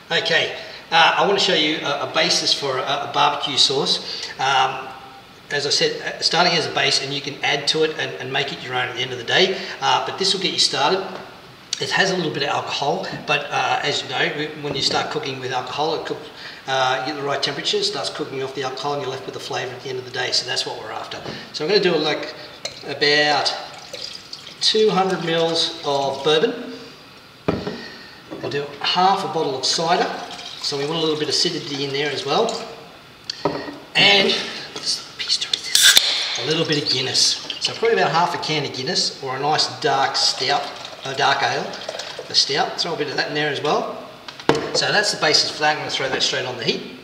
Okay, I want to show you a basis for a barbecue sauce. As I said, starting as a base, and you can add to it and make it your own at the end of the day, but this will get you started. It has a little bit of alcohol, but as you know, when you start cooking with alcohol, you get the right temperature, it starts cooking off the alcohol, and you're left with the flavour at the end of the day, so that's what we're after. So I'm going to do like about 200 mils of bourbon. I'll do half a bottle of cider, so we want a little bit of acidity in there as well. And a little bit of Guinness. So probably about half a can of Guinness, or a nice dark stout, dark ale, a stout. Throw a bit of that in there as well. So that's the basis for that. I'm going to throw that straight on the heat.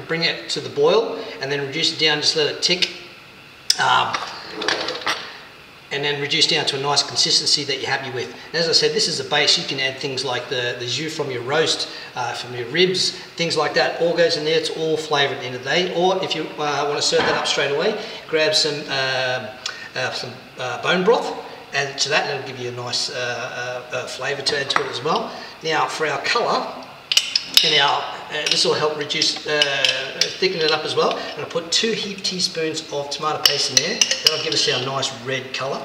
Bring it to the boil, and then reduce it down, just let it tick. And then reduce down to a nice consistency that you're happy with. And as I said, this is a base. You can add things like the jus from your roast, from your ribs, things like that. All goes in there. It's all flavour at the end of the day. Or if you want to serve that up straight away, grab some bone broth, add it to that, and it'll give you a nice flavour to add to it as well. Now for our colour, this will help reduce, thicken it up as well. I'm going to put 2 heaped teaspoons of tomato paste in there. That'll give us our nice red colour.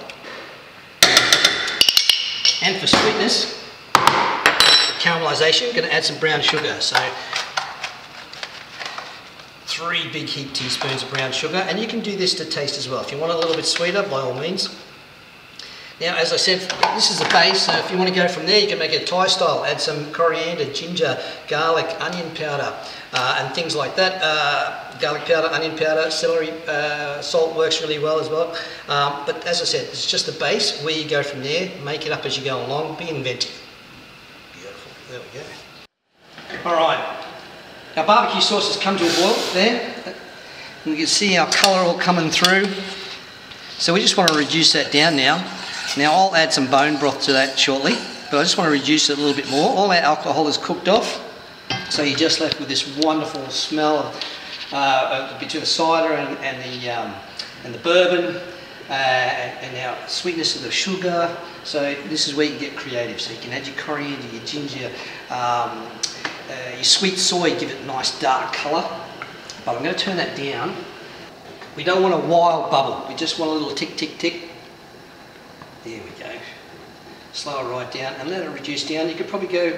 And for sweetness, for caramelisation, I'm going to add some brown sugar. So 3 big heaped teaspoons of brown sugar, and you can do this to taste as well. If you want it a little bit sweeter, by all means. Now, as I said, this is the base, so if you want to go from there, you can make it Thai style. Add some coriander, ginger, garlic, onion powder, and things like that. Garlic powder, onion powder, celery, salt works really well as well. But as I said, it's just the base. Where you go from there, make it up as you go along. Be inventive. Beautiful. There we go. All right. Our barbecue sauce has come to a boil there. And you can see our colour all coming through. So we just want to reduce that down now. Now I'll add some bone broth to that shortly, but I just want to reduce it a little bit more. All our alcohol is cooked off, so you're just left with this wonderful smell of between the cider and the bourbon, and now sweetness of the sugar. So this is where you get creative. So you can add your coriander, your ginger, your sweet soy, give it a nice dark colour. But I'm going to turn that down. We don't want a wild bubble. We just want a little tick, tick, tick. There we go. Slow it right down and let it reduce down. You could probably go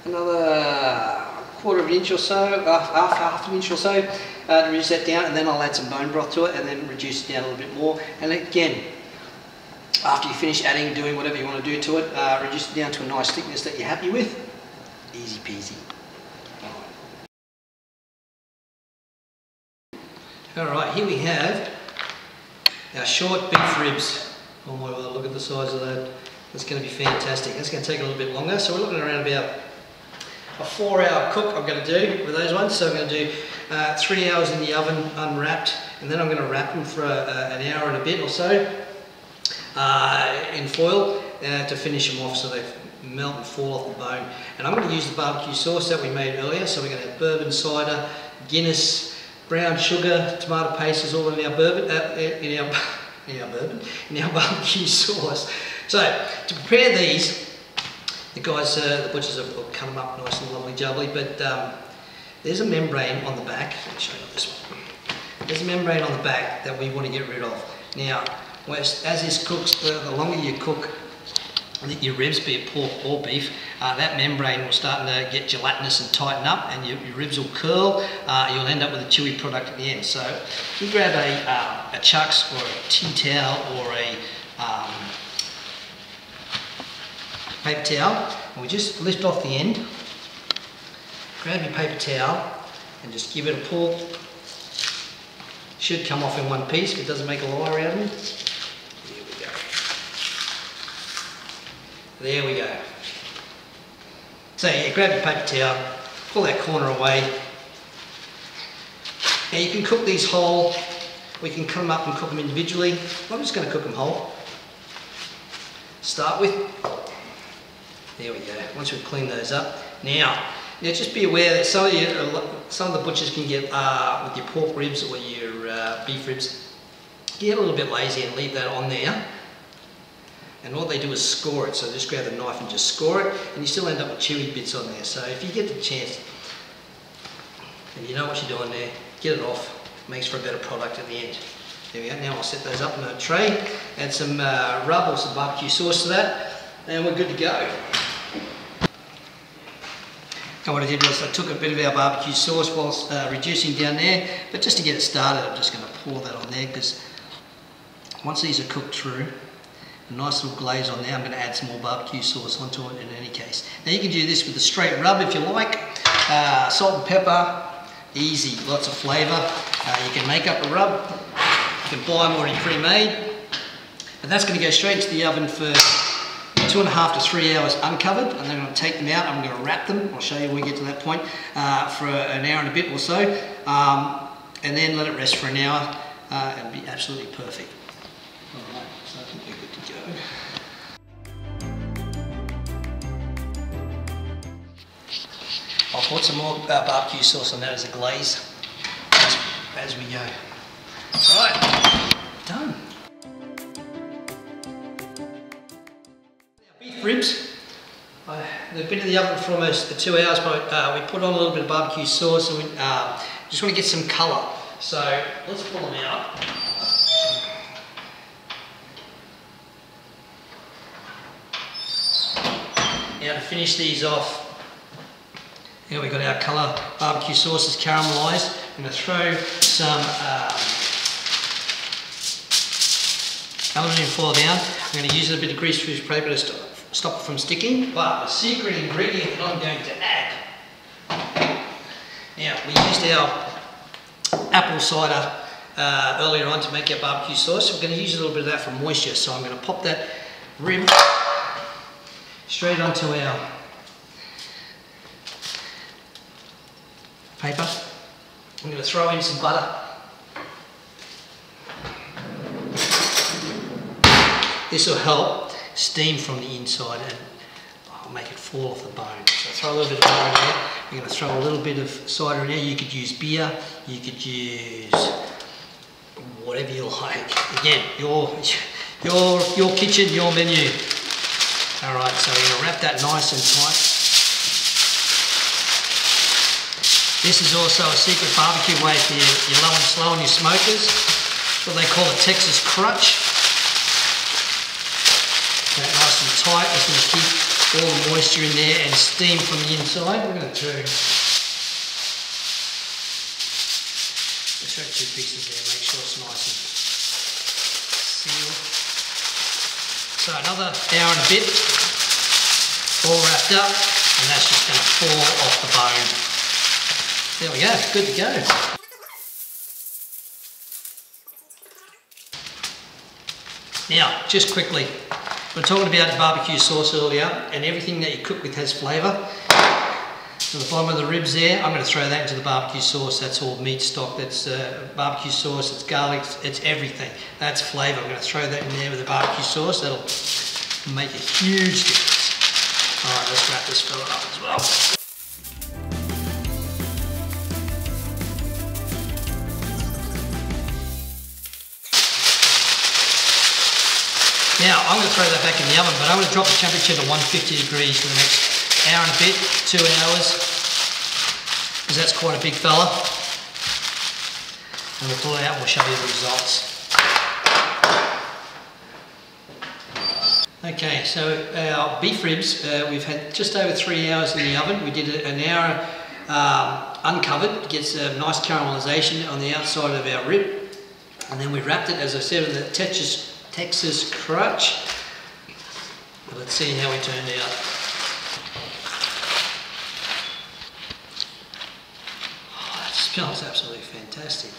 another quarter of an inch or so, half an inch or so, to reduce that down, and then I'll add some bone broth to it and then reduce it down a little bit more. And again, after you finish adding, doing whatever you want to do to it, reduce it down to a nice thickness that you're happy with. Easy peasy. Alright, here we have our short beef ribs. Oh my God, look at the size of that. That's going to be fantastic. That's going to take a little bit longer. So we're looking around about a 4-hour cook I'm going to do with those ones. So I'm going to do 3 hours in the oven unwrapped, and then I'm going to wrap them for an hour and a bit or so in foil to finish them off so they melt and fall off the bone. And I'm going to use the barbecue sauce that we made earlier. So we're going to have bourbon, cider, Guinness, brown sugar, tomato paste is all in our bourbon, in our barbecue sauce. So to prepare these, the guys, the butchers will cut them up nice and lovely jubbly, but there's a membrane on the back. Let me show you this one. There's a membrane on the back that we want to get rid of. Now, as this cooks, the longer you cook your ribs, be it pork or beef, that membrane will start to get gelatinous and tighten up, and your ribs will curl. You'll end up with a chewy product at the end. So you grab a chucks or a tea towel or a paper towel, and we just lift off the end. Grab your paper towel and just give it a pull. Should come off in one piece if it doesn't make a liar out of it. There we go. So yeah, grab your paper towel, pull that corner away. Now you can cook these whole, we can cut them up and cook them individually. I'm just going to cook them whole. Start with, there we go, once we've cleaned those up. Now just be aware that some of the butchers can get, with your pork ribs or your beef ribs, get a little bit lazy and leave that on there. and what they do is score it. So just grab the knife and just score it, and you still end up with chewy bits on there. So if you get the chance, and you know what you're doing there, get it off. It makes for a better product at the end. There we go. Now I'll set those up in a tray, add some rub or some barbecue sauce to that, and we're good to go. And what I did was I took a bit of our barbecue sauce whilst reducing down there, but just to get it started, I'm just going to pour that on there, because once these are cooked through, a nice little glaze on there, I'm going to add some more barbecue sauce onto it in any case. Now you can do this with a straight rub if you like, salt and pepper, easy, lots of flavour. You can make up a rub, you can buy them already pre-made, and that's going to go straight into the oven for 2.5 to 3 hours uncovered, and then I'm going to take them out. I'm going to wrap them. I'll show you when we get to that point for an hour and a bit or so, and then let it rest for an hour and be absolutely perfect. All right, so I think we're good to go. I'll put some more barbecue sauce on that as a glaze as we go. All right, done. Beef ribs, they've been in the oven for almost 2 hours, but we put on a little bit of barbecue sauce, and we just want to get some colour. So let's pull them out. Now to finish these off, here we've got our colour barbecue sauce is caramelised. I'm going to throw some aluminium foil down. I'm going to use a bit of greaseproof paper to stop it from sticking. But the secret ingredient that I'm going to add. Now we used our apple cider earlier on to make our barbecue sauce. So we're going to use a little bit of that for moisture. So I'm going to pop that rib straight onto our paper. I'm going to throw in some butter. This will help steam from the inside and make it fall off the bone. So throw a little bit of butter in there. We're going to throw a little bit of cider in there. You could use beer, you could use whatever you like. Again, your kitchen, your menu. Alright, so we're going to wrap that nice and tight. This is also a secret barbecue way for your low and slow and your smokers. It's what they call a Texas crutch. That nice and tight. It's going to keep all the moisture in there and steam from the inside. We're going to throw 2 pieces there, make sure it's nice and sealed. So another hour and a bit, all wrapped up, and that's just going to fall off the bone. There we go, good to go. Now, just quickly, we were talking about the barbecue sauce earlier, and everything that you cook with has flavour. So the bottom of the ribs there, I'm going to throw that into the barbecue sauce. That's all meat stock, that's barbecue sauce, it's garlic, it's everything. That's flavour. I'm going to throw that in there with the barbecue sauce. That'll make a huge difference. Alright, let's wrap this fella up as well. Now, I'm going to throw that back in the oven, but I'm going to drop the temperature to 150 degrees for the next hour and a bit, 2 hours, because that's quite a big fella. And we'll pull it out and we'll show you the results. Okay, so our beef ribs, we've had just over 3 hours in the oven. We did it an hour uncovered. It gets a nice caramelisation on the outside of our rib. And then we wrapped it, as I said, in the Texas crutch. But let's see how it turned out. Oh, that smells absolutely fantastic.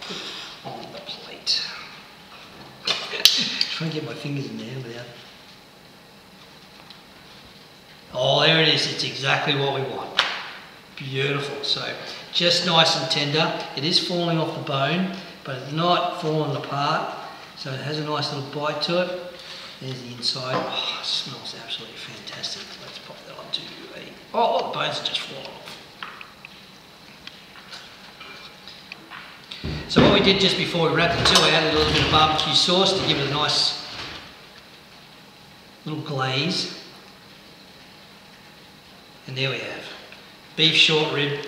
Put it on the plate. Try and get my fingers in there without. Oh, there it is. It's exactly what we want. Beautiful. So just nice and tender. It is falling off the bone, but it's not falling apart, so it has a nice little bite to it. There's the inside. Oh, it smells absolutely fantastic. Let's pop that onto a... Oh, the bones are just falling off. So what we did just before we wrapped the two, I added a little bit of barbecue sauce to give it a nice little glaze. And there we have beef short rib,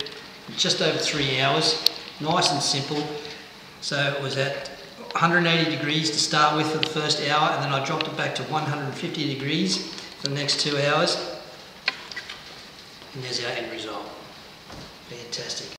just over 3 hours, nice and simple. So it was at 180 degrees to start with for the first hour, and then I dropped it back to 150 degrees for the next 2 hours. And there's our end result. Fantastic.